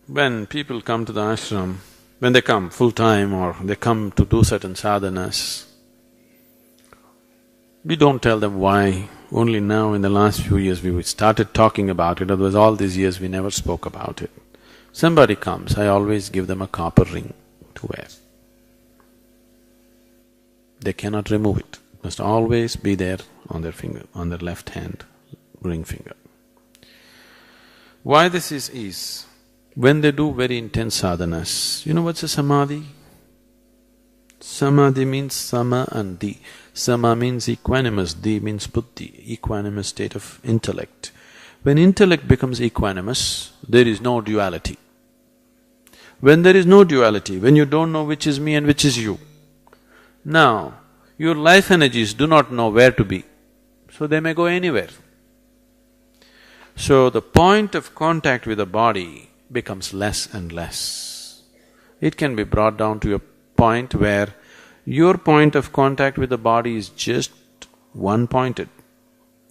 When people come to the ashram, when they come full-time or they come to do certain sadhanas, we don't tell them why. Only now in the last few years we started talking about it, otherwise all these years we never spoke about it. Somebody comes, I always give them a copper ring to wear. They cannot remove it, must always be there on their finger, on their left hand, ring finger. Why this is, when they do very intense sadhanas, you know what's a samadhi? Samadhi means sama and di. Sama means equanimous, di means buddhi, equanimous state of intellect. When intellect becomes equanimous, there is no duality. When there is no duality, when you don't know which is me and which is you, now your life energies do not know where to be, so they may go anywhere. So the point of contact with the body becomes less and less. It can be brought down to a point where your point of contact with the body is just one-pointed.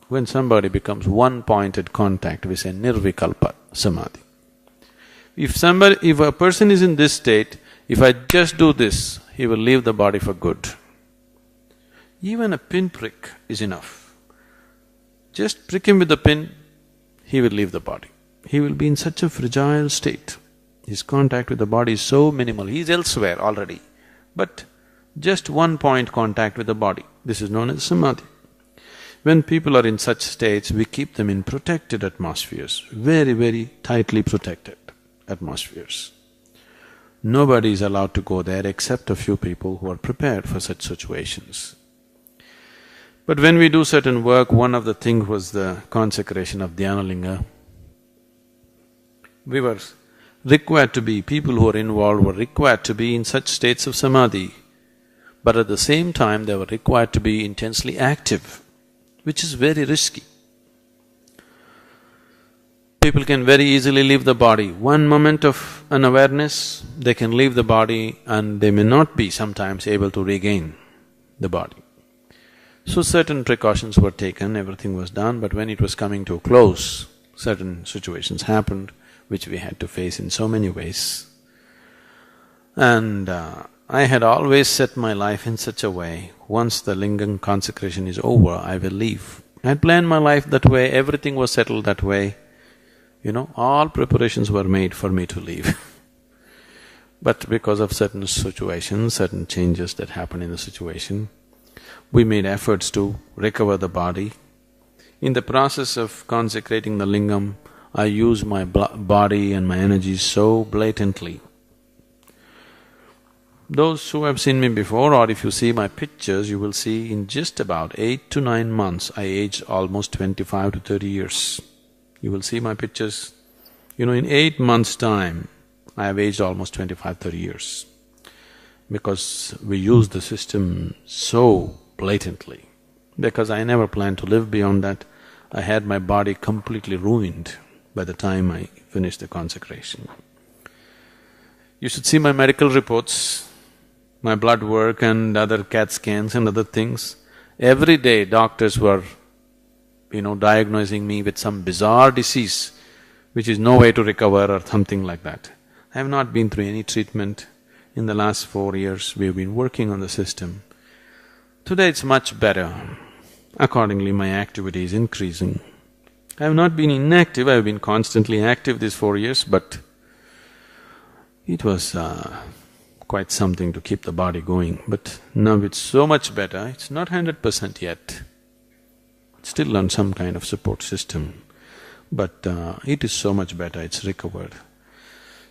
When somebody becomes one-pointed contact, we say nirvikalpa samadhi. If a person is in this state, if I just do this, he will leave the body for good. Even a pinprick is enough. Just prick him with the pin, he will leave the body. He will be in such a fragile state. His contact with the body is so minimal, he is elsewhere already. But just one point contact with the body, this is known as samadhi. When people are in such states, we keep them in protected atmospheres, very, very tightly protected atmospheres. Nobody is allowed to go there except a few people who are prepared for such situations. But when we do certain work, one of the things was the consecration of Dhyanalinga. We were required to be, people who were involved were required to be in such states of samadhi, but at the same time they were required to be intensely active, which is very risky. People can very easily leave the body. One moment of unawareness, they can leave the body and they may not be sometimes able to regain the body. So certain precautions were taken, everything was done, but when it was coming to a close, certain situations happened which we had to face in so many ways. And I had always set my life in such a way, once the lingam consecration is over, I will leave. I had planned my life that way, everything was settled that way, all preparations were made for me to leave. But because of certain situations, certain changes that happened in the situation, we made efforts to recover the body. In the process of consecrating the lingam, I used my body and my energy so blatantly. Those who have seen me before, or if you see my pictures, you will see in just about 8 to 9 months, I aged almost 25 to 30 years. You will see my pictures. In 8 months' time, I have aged almost 25-30 years. Because we used the system so blatantly. Because I never planned to live beyond that, I had my body completely ruined by the time I finished the consecration. You should see my medical reports, my blood work and other CAT scans and other things. Every day doctors were, diagnosing me with some bizarre disease which is no way to recover or something like that. I have not been through any treatment. In the last 4 years, we have been working on the system. Today it's much better. Accordingly, my activity is increasing. I have not been inactive, I have been constantly active these 4 years, but it was quite something to keep the body going. But now it's so much better, it's not 100% yet. It's still on some kind of support system, but it is so much better, it's recovered.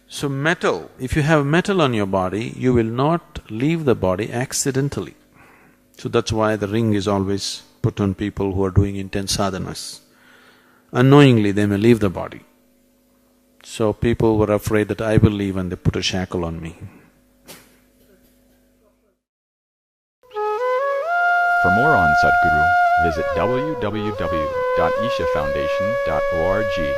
So metal, if you have metal on your body, you will not leave the body accidentally. So that's why the ring is always put on people who are doing intense sadhanas. Unknowingly they may leave the body. So people were afraid that I will leave and they put a shackle on me. For more on Sadhguru, visit www.ishafoundation.org.